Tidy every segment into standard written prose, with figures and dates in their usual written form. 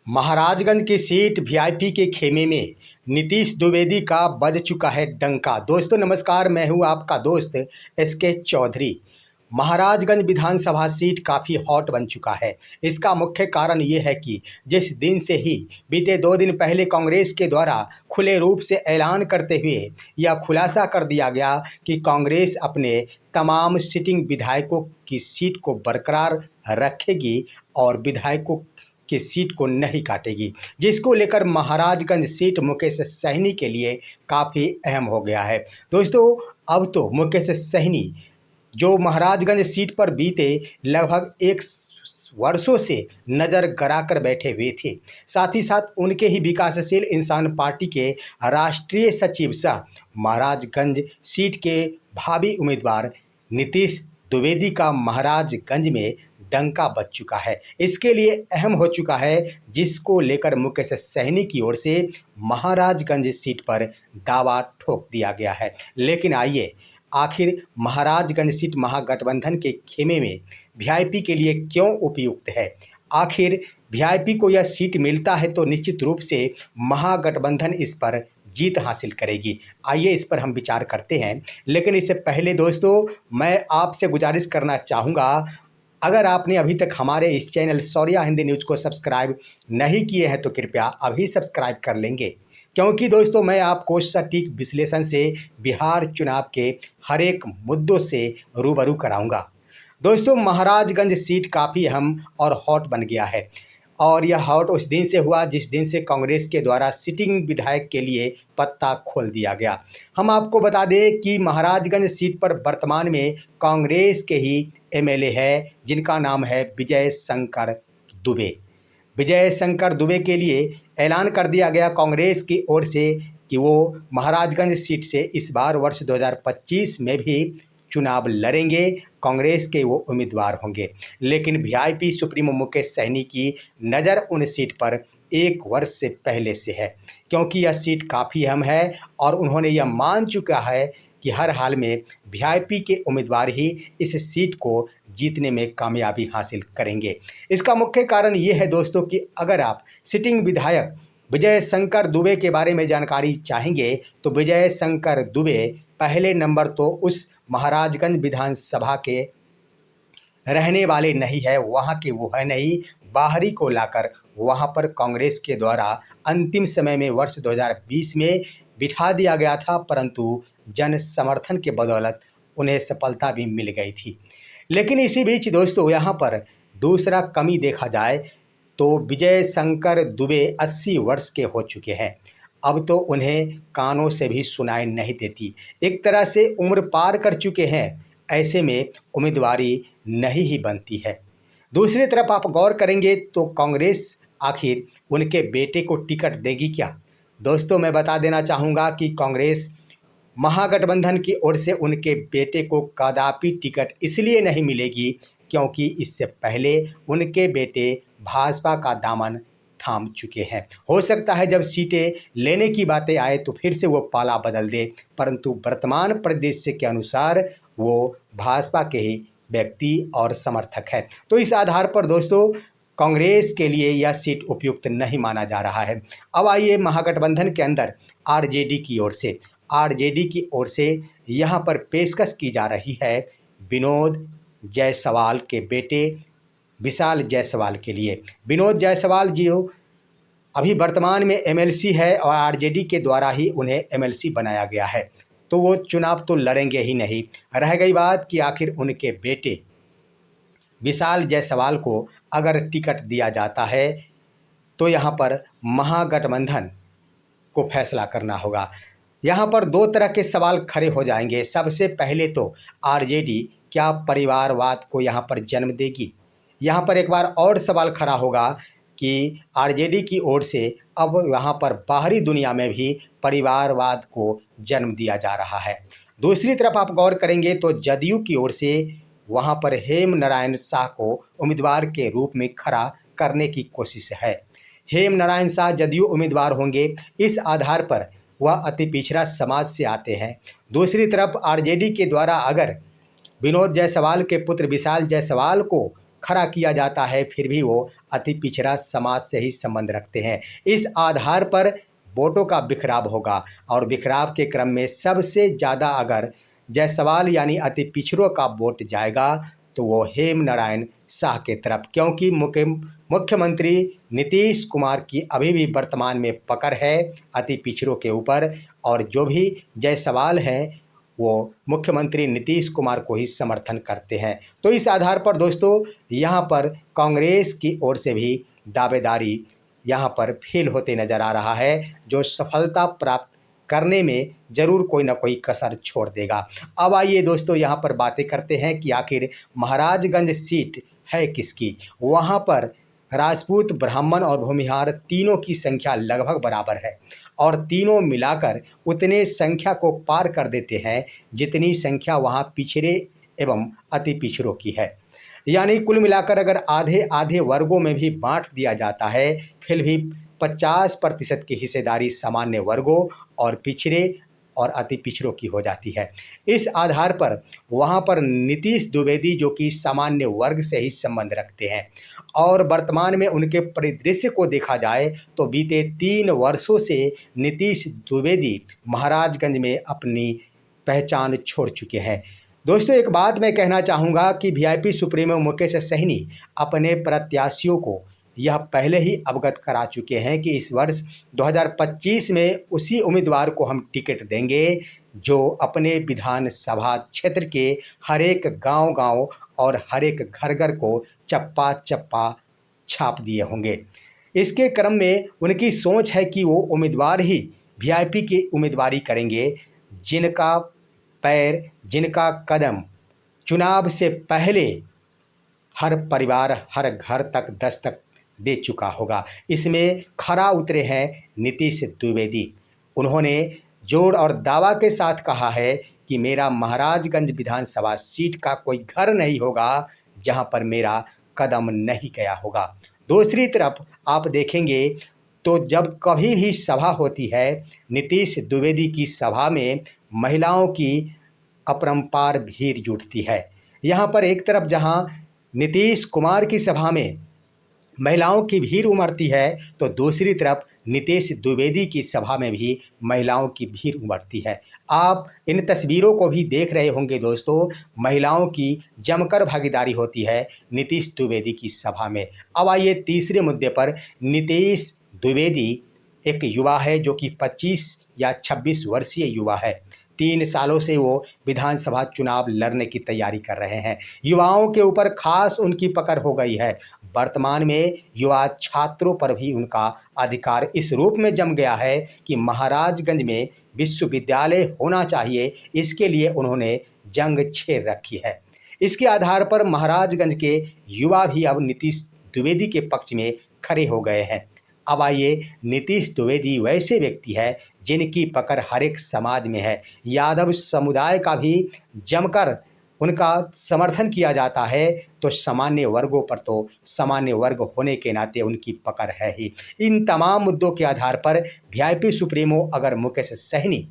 महाराजगंज की seat VIP के खेमे में नीतीश द्विवेदी का बज चुका है डंका। दोस्तों नमस्कार, मैं हूं आपका दोस्त एसके चौधरी। महाराजगंज विधानसभा सीट काफ़ी हॉट बन चुका है। इसका मुख्य कारण ये है कि जिस दिन से ही बीते 2 दिन पहले कांग्रेस के द्वारा खुले रूप से ऐलान करते हुए यह खुलासा कर दिया गया कि कांग्रेस अपने तमाम सिटिंग विधायकों की सीट को बरकरार रखेगी और विधायकों की सीट को नहीं काटेगी, जिसको लेकर महाराजगंज सीट मुकेश सहनी के लिए काफ़ी अहम हो गया है। दोस्तों अब तो मुकेश सहनी जो महाराजगंज सीट पर बीते लगभग एक वर्षों से नज़र गड़ा कर बैठे हुए थे, साथ ही साथ उनके ही विकासशील इंसान पार्टी के राष्ट्रीय सचिव सह महाराजगंज सीट के भावी उम्मीदवार नीतीश द्विवेदी का महाराजगंज में डंका बज चुका है। इसके लिए अहम हो चुका है, जिसको लेकर मुकेश सहनी की ओर से महाराजगंज सीट पर दावा ठोक दिया गया है। लेकिन आइए, आखिर महाराजगंज सीट महागठबंधन के खेमे में वीआईपी के लिए क्यों उपयुक्त है? आखिर वीआईपी को यह सीट मिलता है तो निश्चित रूप से महागठबंधन इस पर जीत हासिल करेगी। आइए इस पर हम विचार करते हैं। लेकिन इससे पहले दोस्तों मैं आपसे गुजारिश करना चाहूँगा, अगर आपने अभी तक हमारे इस चैनल शौर्या हिंदी न्यूज़ को सब्सक्राइब नहीं किए हैं तो कृपया अभी सब्सक्राइब कर लेंगे, क्योंकि दोस्तों मैं आपको सटीक विश्लेषण से बिहार चुनाव के हर एक मुद्दों से रूबरू कराऊंगा। दोस्तों महाराजगंज सीट काफ़ी अहम और हॉट बन गया है, और यह हॉट उस दिन से हुआ जिस दिन से कांग्रेस के द्वारा सिटिंग विधायक के लिए पत्ता खोल दिया गया। हम आपको बता दें कि महाराजगंज सीट पर वर्तमान में कांग्रेस के ही एमएलए है, जिनका नाम है विजय शंकर दुबे। विजय शंकर दुबे के लिए ऐलान कर दिया गया कांग्रेस की ओर से कि वो महाराजगंज सीट से इस बार वर्ष 2025 में भी चुनाव लड़ेंगे, कांग्रेस के वो उम्मीदवार होंगे। लेकिन वीआईपी सुप्रीमो मुकेश सहनी की नज़र उन सीट पर 1 वर्ष से पहले से है, क्योंकि यह सीट काफ़ी अहम है और उन्होंने यह मान चुका है कि हर हाल में वीआईपी के उम्मीदवार ही इस सीट को जीतने में कामयाबी हासिल करेंगे। इसका मुख्य कारण ये है दोस्तों कि अगर आप सिटिंग विधायक विजय शंकर दुबे के बारे में जानकारी चाहेंगे तो विजय शंकर दुबे पहले नंबर तो उस महाराजगंज विधानसभा के रहने वाले नहीं है, वहाँ के वो है नहीं। बाहरी को लाकर वहाँ पर कांग्रेस के द्वारा अंतिम समय में वर्ष 2020 में बिठा दिया गया था, परंतु जन समर्थन के बदौलत उन्हें सफलता भी मिल गई थी। लेकिन इसी बीच दोस्तों यहाँ पर दूसरा कमी देखा जाए तो विजय शंकर दुबे 80 वर्ष के हो चुके हैं। अब तो उन्हें कानों से भी सुनाई नहीं देती, एक तरह से उम्र पार कर चुके हैं। ऐसे में उम्मीदवारी नहीं ही बनती है। दूसरी तरफ आप गौर करेंगे तो कांग्रेस आखिर उनके बेटे को टिकट देगी क्या? दोस्तों मैं बता देना चाहूँगा कि कांग्रेस महागठबंधन की ओर से उनके बेटे को कदापि टिकट इसलिए नहीं मिलेगी क्योंकि इससे पहले उनके बेटे भाजपा का दामन थाम चुके हैं। हो सकता है जब सीटें लेने की बातें आए तो फिर से वो पाला बदल दे, परंतु वर्तमान परिदृश्य के अनुसार वो भाजपा के ही व्यक्ति और समर्थक है। तो इस आधार पर दोस्तों कांग्रेस के लिए यह सीट उपयुक्त नहीं माना जा रहा है। अब आइए महागठबंधन के अंदर आरजेडी की ओर से यहाँ पर पेशकश की जा रही है विनोद जायसवाल के बेटे विशाल जायसवाल के लिए। विनोद जायसवाल जी अभी वर्तमान में एमएलसी है और आरजेडी के द्वारा ही उन्हें एमएलसी बनाया गया है, तो वो चुनाव तो लड़ेंगे ही नहीं। रह गई बात कि आखिर उनके बेटे विशाल जायसवाल को अगर टिकट दिया जाता है तो यहाँ पर महागठबंधन को फैसला करना होगा। यहाँ पर 2 तरह के सवाल खड़े हो जाएंगे। सबसे पहले तो आरजेडी क्या परिवारवाद को यहाँ पर जन्म देगी? यहाँ पर एक बार और सवाल खड़ा होगा कि आरजेडी की ओर से अब यहाँ पर बाहरी दुनिया में भी परिवारवाद को जन्म दिया जा रहा है। दूसरी तरफ आप गौर करेंगे तो जदयू की ओर से वहाँ पर हेम नारायण शाह को उम्मीदवार के रूप में खड़ा करने की कोशिश है। हेम नारायण शाह जदयू उम्मीदवार होंगे, इस आधार पर वह अति पिछड़ा समाज से आते हैं। दूसरी तरफ आरजेडी के द्वारा अगर विनोद जायसवाल के पुत्र विशाल जायसवाल को खड़ा किया जाता है, फिर भी वो अति पिछड़ा समाज से ही संबंध रखते हैं। इस आधार पर वोटों का बिखराव होगा और बिखराव के क्रम में सबसे ज़्यादा अगर जायसवाल यानी अति पिछड़ों का वोट जाएगा तो वो हेम नारायण शाह के तरफ, क्योंकि मुख्यमंत्री नीतीश कुमार की अभी भी वर्तमान में पकड़ है अति पिछड़ों के ऊपर, और जो भी जायसवाल हैं वो मुख्यमंत्री नीतीश कुमार को ही समर्थन करते हैं। तो इस आधार पर दोस्तों यहाँ पर कांग्रेस की ओर से भी दावेदारी यहाँ पर फेल होते नज़र आ रहा है, जो सफलता प्राप्त करने में ज़रूर कोई ना कोई कसर छोड़ देगा। अब आइए दोस्तों यहाँ पर बातें करते हैं कि आखिर महाराजगंज सीट है किसकी। वहाँ पर राजपूत, ब्राह्मण और भूमिहार तीनों की संख्या लगभग बराबर है और तीनों मिलाकर उतने संख्या को पार कर देते हैं जितनी संख्या वहाँ पिछड़े एवं अति पिछड़ों की है। यानी कुल मिलाकर अगर आधे आधे वर्गों में भी बांट दिया जाता है, फिर भी 50% की हिस्सेदारी सामान्य वर्गों और पिछड़े और अति पिछड़ों की हो जाती है। इस आधार पर वहाँ पर नीतीश द्विवेदी, जो कि सामान्य वर्ग से ही संबंध रखते हैं और वर्तमान में उनके परिदृश्य को देखा जाए तो बीते 3 वर्षों से नीतीश द्विवेदी महाराजगंज में अपनी पहचान छोड़ चुके हैं। दोस्तों एक बात मैं कहना चाहूँगा कि वीआईपी सुप्रीमो मुकेश सहनी अपने प्रत्याशियों को यह पहले ही अवगत करा चुके हैं कि इस वर्ष 2025 में उसी उम्मीदवार को हम टिकट देंगे जो अपने विधानसभा क्षेत्र के हर एक गांव-गांव और हर एक घर-घर को चप्पा-चप्पा छाप दिए होंगे। इसके क्रम में उनकी सोच है कि वो उम्मीदवार ही वीआईपी की उम्मीदवारी करेंगे जिनका पैर, जिनका कदम चुनाव से पहले हर परिवार, हर घर तक दस्तक दे चुका होगा। इसमें खरा उतरे हैं नीतीश द्विवेदी। उन्होंने जोर और दावा के साथ कहा है कि मेरा महाराजगंज विधानसभा सीट का कोई घर नहीं होगा जहां पर मेरा कदम नहीं गया होगा। दूसरी तरफ आप देखेंगे तो जब कभी भी सभा होती है, नीतीश द्विवेदी की सभा में महिलाओं की अपरंपार भीड़ जुटती है। यहाँ पर एक तरफ जहाँ नीतीश कुमार की सभा में महिलाओं की भीड़ उमड़ती है तो दूसरी तरफ नीतीश द्विवेदी की सभा में भी महिलाओं की भीड़ उमड़ती है। आप इन तस्वीरों को भी देख रहे होंगे दोस्तों, महिलाओं की जमकर भागीदारी होती है नीतीश द्विवेदी की सभा में। अब आइए तीसरे मुद्दे पर। नीतीश द्विवेदी एक युवा है जो कि 25 या 26 वर्षीय युवा है। 3 सालों से वो विधानसभा चुनाव लड़ने की तैयारी कर रहे हैं। युवाओं के ऊपर खास उनकी पकड़ हो गई है। वर्तमान में युवा छात्रों पर भी उनका अधिकार इस रूप में जम गया है कि महाराजगंज में विश्वविद्यालय होना चाहिए, इसके लिए उन्होंने जंग छेड़ रखी है। इसके आधार पर महाराजगंज के युवा भी अब नीतीश द्विवेदी के पक्ष में खड़े हो गए हैं। अब आइए, नीतीश द्विवेदी वैसे व्यक्ति है जिनकी पकड़ हर एक समाज में है। यादव समुदाय का भी जमकर उनका समर्थन किया जाता है, तो सामान्य वर्गों पर तो सामान्य वर्ग होने के नाते उनकी पकड़ है ही। इन तमाम मुद्दों के आधार पर वीआईपी सुप्रीमो अगर मुकेश सहनी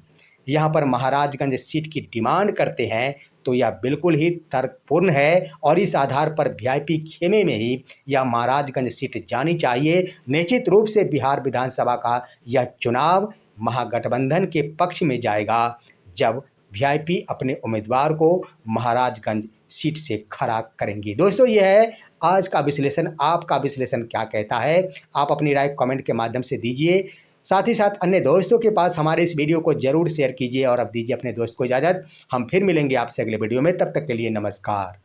यहाँ पर महाराजगंज सीट की डिमांड करते हैं तो यह बिल्कुल ही तर्कपूर्ण है और इस आधार पर वीआईपी खेमे में ही यह महाराजगंज सीट जानी चाहिए। निश्चित रूप से बिहार विधानसभा का यह चुनाव महागठबंधन के पक्ष में जाएगा जब वीआईपी अपने उम्मीदवार को महाराजगंज सीट से खड़ा करेंगे। दोस्तों यह है आज का विश्लेषण। आपका विश्लेषण क्या कहता है? आप अपनी राय कमेंट के माध्यम से दीजिए। साथ ही साथ अन्य दोस्तों के पास हमारे इस वीडियो को जरूर शेयर कीजिए और अब दीजिए अपने दोस्त को इजाज़त। हम फिर मिलेंगे आपसे अगले वीडियो में, तब तक के लिए नमस्कार।